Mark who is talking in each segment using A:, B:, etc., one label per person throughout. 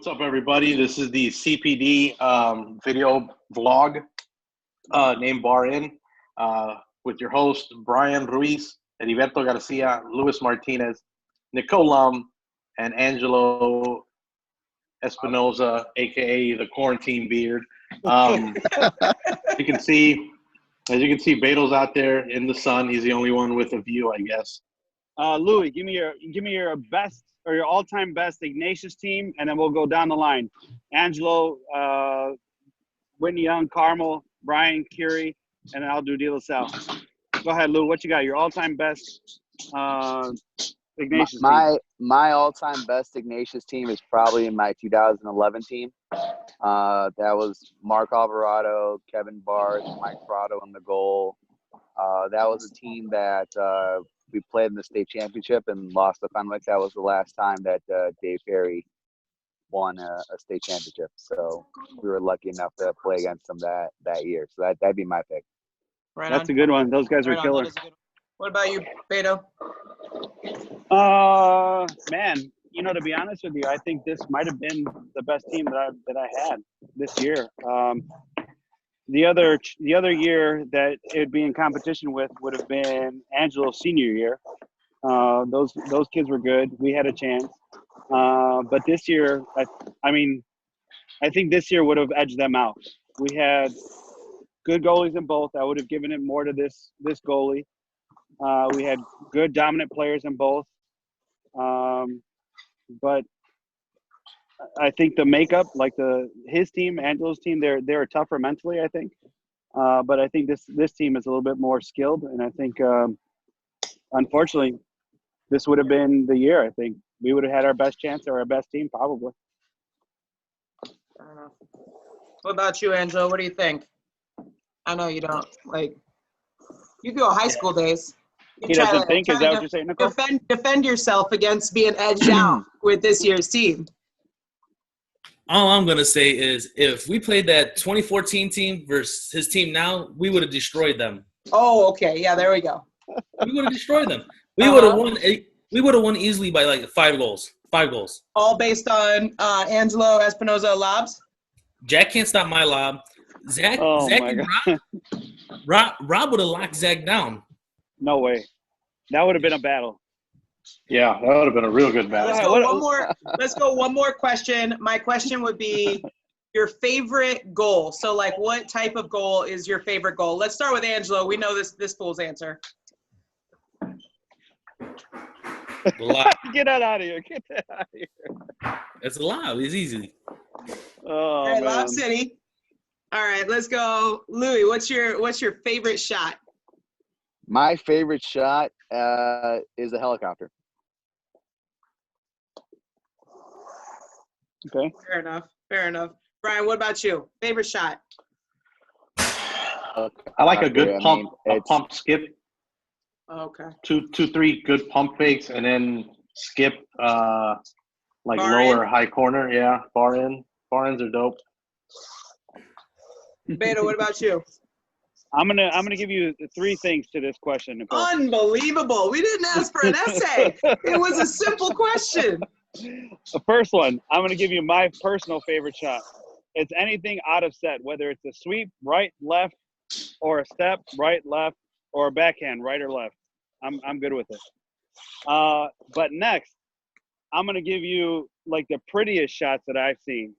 A: What's up, everybody? This is the CPD video vlog named Bar In with your hosts, Brian Ruiz, Heriberto Garcia, Luis Martinez, Nicole Lum, and Angelo Espinoza, a.k.a. the Quarantine Beard. As you can see, Beto's out there in the sun. He's the only one with a view, I guess.
B: Louis, give me your best or your all-time best Ignatius team, and then we'll go down the line. Angelo, Whitney Young, Carmel, Brian, Curie, and then I'll do De La Salle. Go ahead, Lou. What you got? Your all-time best Ignatius team.
C: My all-time best Ignatius team is probably in my 2011 team. That was Mark Alvarado, Kevin Barth, Mike Prado in the goal. That was a team that we played in the state championship and lost the Fenwick. That was the last time that Dave Perry won a state championship. So we were lucky enough to play against them that year. So that'd be my pick.
D: Right
B: That's a good one. Those guys are killer.
D: What about you, Beto?
B: Man, to be honest with you, I think this might have been the best team that I had this year. The other year that it'd be in competition with would have been Angelo's senior year. Those kids were good. We had a chance. But this year, I think this year would have edged them out. We had good goalies in both. I would have given it more to this goalie. We had good dominant players in both. But I think the makeup, like his team, Angelo's team, they're tougher mentally, I think. But I think this team is a little bit more skilled, and I think unfortunately this would have been the year. I think we would have had our best chance or our best team probably.
D: Fair enough. What about you, Angelo? What do you think? I know you don't you go high school days.
B: He doesn't think. Is that what you're saying, Nicole?
D: Defend yourself against being edged out with this year's team.
E: All I'm going to say is if we played that 2014 team versus his team now, we would have destroyed them.
D: Oh, okay. Yeah, there we go.
E: We would have destroyed them. We would have won. We would have won easily by like 5 goals. 5 goals.
D: All based on Angelo Espinoza lobs?
E: Jack can't stop my lob. Zach and Rob would have locked Zach down.
B: No way. That would have been a battle.
A: Yeah, that would have been a real good battle.
D: Let's go one more question. My question would be your favorite goal. So, what type of goal is your favorite goal? Let's start with Angelo. We know this fool's answer.
B: Get that out of here. Get that out of here.
E: It's a lob. It's easy.
B: Oh,
D: all right,
B: man.
D: Lob City. All right, let's go. Louis, what's your favorite shot?
C: My favorite shot is a helicopter.
B: Okay.
D: Fair enough. Brian, what about you? Favorite shot?
A: I like a good pump skip.
D: Okay.
A: 2-3 good pump fakes, and then skip
D: Bar
A: lower
D: in?
A: high corner. Yeah, bar in. Bar ins are dope.
D: Beto, what about you?
B: I'm gonna give you 3 things to this question, Nicole.
D: Unbelievable. We didn't ask for an essay. It was a simple question.
B: The first one, I'm going to give you my personal favorite shot. It's anything out of set, whether it's a sweep, right, left, or a step, right, left, or a backhand, right or left. I'm good with it. But next, I'm going to give you the prettiest shots that I've seen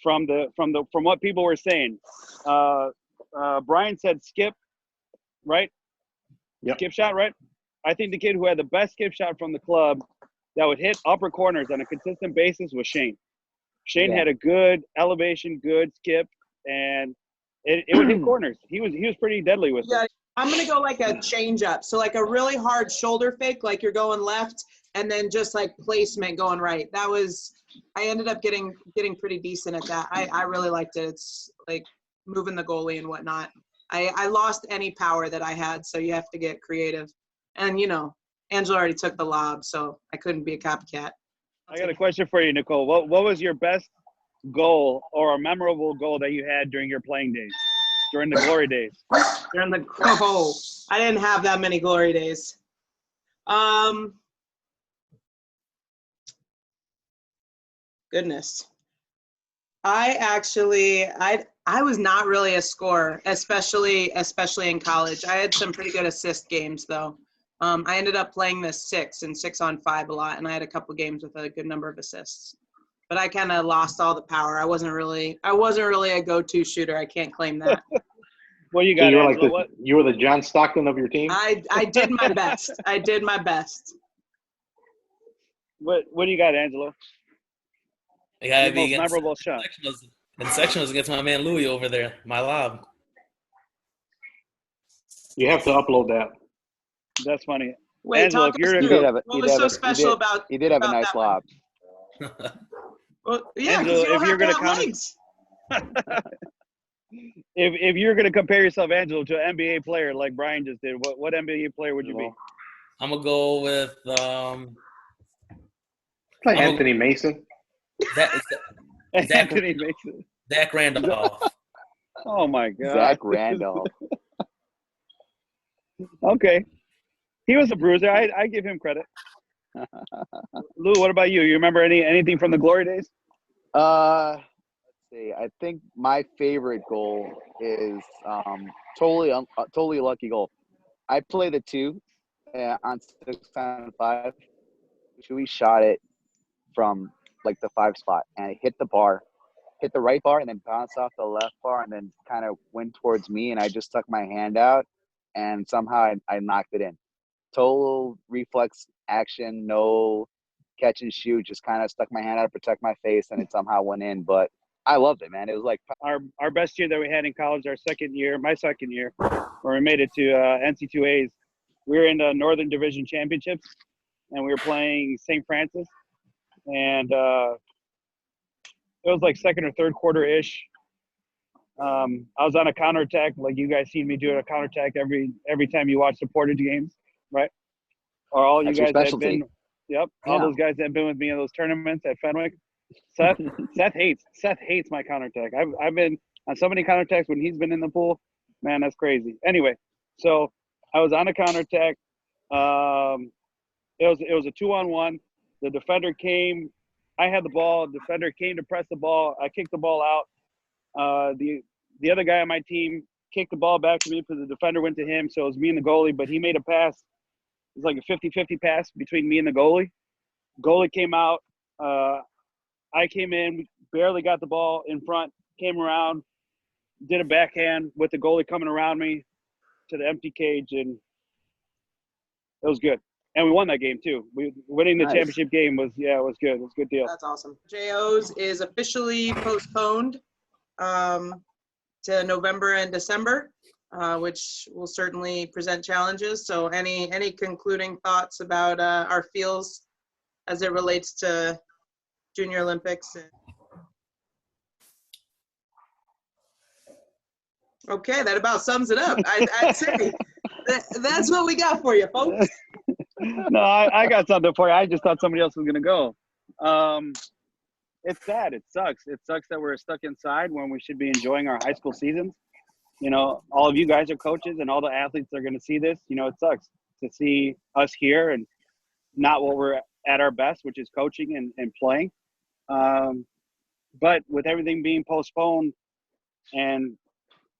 B: from what people were saying. Brian said skip, right?
A: Yep.
B: Skip shot, right? I think the kid who had the best skip shot from the club that would hit upper corners on a consistent basis was Shane. Shane had a good elevation, good skip, and it would hit corners. He was pretty deadly with it.
D: I'm going to go a change up. So a really hard shoulder fake, you're going left, and then just placement going right. I ended up getting pretty decent at that. I really liked it. It's moving the goalie and whatnot. I lost any power that I had, so you have to get creative. And, Angelo already took the lob, so I couldn't be a copycat.
B: I got a question for you, Nicole. What was your best goal or a memorable goal that you had during your playing days, during the glory days?
D: I didn't have that many glory days. Goodness. I was not really a scorer, especially in college. I had some pretty good assist games though. I ended up playing the 6 and 6-on-5 a lot, and I had a couple games with a good number of assists. But I kind of lost all the power. I wasn't really a go-to shooter. I can't claim that.
B: What do you
A: So
B: got,
A: you were
B: Angelo?
A: like you were the John Stockton of your team.
D: I did my best. I did my best.
B: What do you got, Angelo?
E: I gotta
B: Your
E: be
B: most
E: against
B: memorable shot.
E: sectionals against my man Louis over there. My lob.
A: You have to upload that.
B: That's funny.
D: Wait,
B: Angelo,
D: talk
B: if you're
D: us
B: to
D: through
B: go,
D: it. What was so special about?
C: He did have a
D: about
C: nice
D: that one?
C: lob.
D: Well, yeah,
B: Angelo,
D: because you don't
B: if you're
D: have to
B: gonna
D: have legs.
B: if you're gonna compare yourself, Angelo, to an NBA player like Brian just did, what NBA player would you be?
E: I'm gonna go with
A: Like Anthony Mason.
B: Anthony Mason.
E: Zach Randolph.
B: Oh my God.
C: Zach Randolph.
B: Okay. He was a bruiser. I give him credit. Lou, what about you? You remember anything from the glory days?
C: Let's see. I think my favorite goal is totally lucky goal. I play the 2 on 6-on-5. We shot it from like the 5 spot, and it hit the right bar, and then bounced off the left bar, and then kind of went towards me, and I just stuck my hand out, and somehow I knocked it in. Total reflex action, no catch and shoot, just kind of stuck my hand out to protect my face, and it somehow went in. But I loved it, man. It was like
B: our best year that we had in college, my second year, where we made it to NC2As. We were in the Northern Division Championships, and we were playing St. Francis, and it was like second or third quarter-ish. I was on a counterattack, like you guys seen me do a counterattack every time you watch the Portage games, right? Or all you
C: That's your
B: guys that have
C: specialty.
B: been, yep, all those guys that have been with me in those tournaments at Fenwick. Seth hates my counterattack. I've been on so many counterattacks when he's been in the pool. Man, that's crazy. Anyway, so I was on a counterattack. It was a 2-on-1. The defender came. I had the ball. The defender came to press the ball. I kicked the ball out. The other guy on my team kicked the ball back to me because the defender went to him. So it was me and the goalie, but he made a pass. It was like a 50-50 pass between me and the goalie. Goalie came out. I came in, barely got the ball in front, came around, did a backhand with the goalie coming around me to the empty cage, and it was good. And we won that game too. Winning the championship game was good. It was a good deal.
D: That's awesome. JO's is officially postponed to November and December, which will certainly present challenges. So any concluding thoughts about our feels as it relates to Junior Olympics? Okay, that about sums it up. I'd say that's what we got for you, folks.
B: No, I got something for you. I just thought somebody else was going to go. It's sad. It sucks. It sucks that we're stuck inside when we should be enjoying our high school seasons. You know, all of you guys are coaches, and all the athletes are going to see this. You know, it sucks to see us here and not what we're at our best, which is coaching and playing. But with everything being postponed and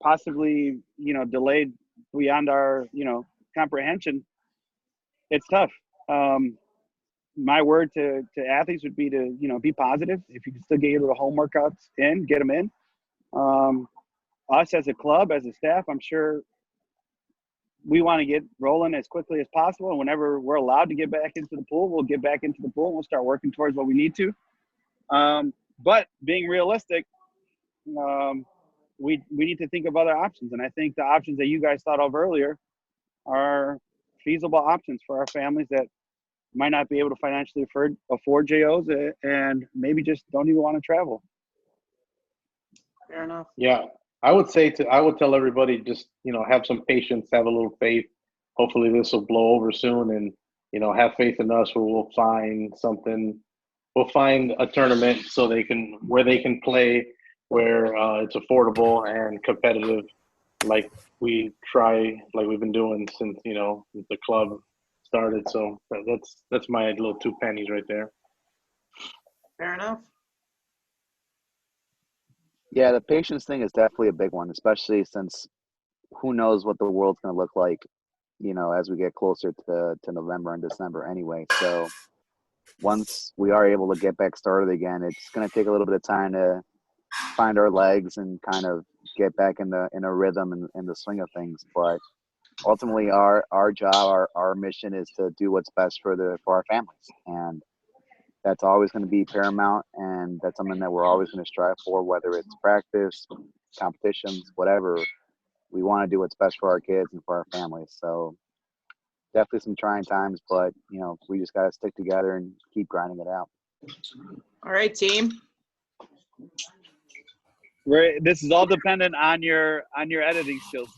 B: possibly, delayed beyond our, comprehension, it's tough. My word to athletes would be to, be positive. If you can still get your little home workouts in, get them in. Us as a club, as a staff, I'm sure we want to get rolling as quickly as possible. And whenever we're allowed to get back into the pool, we'll get back into the pool and we'll start working towards what we need to. But being realistic, we need to think of other options. And I think the options that you guys thought of earlier are feasible options for our families that might not be able to financially afford JOs and maybe just don't even want to travel.
D: Fair enough.
A: Yeah, I would tell everybody just, have some patience, have a little faith. Hopefully this will blow over soon, and, have faith in us where we'll find something. We'll find a tournament where they can play, where it's affordable and competitive, like we've been doing since, the club started. So that's my little 2 pennies right there.
D: Fair enough.
C: Yeah, the patience thing is definitely a big one, especially since who knows what the world's going to look like, as we get closer to November and December anyway. So once we are able to get back started again, it's going to take a little bit of time to find our legs and kind of get back in a rhythm and in the swing of things. But ultimately, our job, our mission is to do what's best for our families, and that's always going to be paramount, and that's something that we're always going to strive for, whether it's practice, competitions, whatever. We want to do what's best for our kids and for our families. So definitely some trying times, but we just got to stick together and keep grinding it out.
D: All right, team.
B: This is all dependent on your editing skills.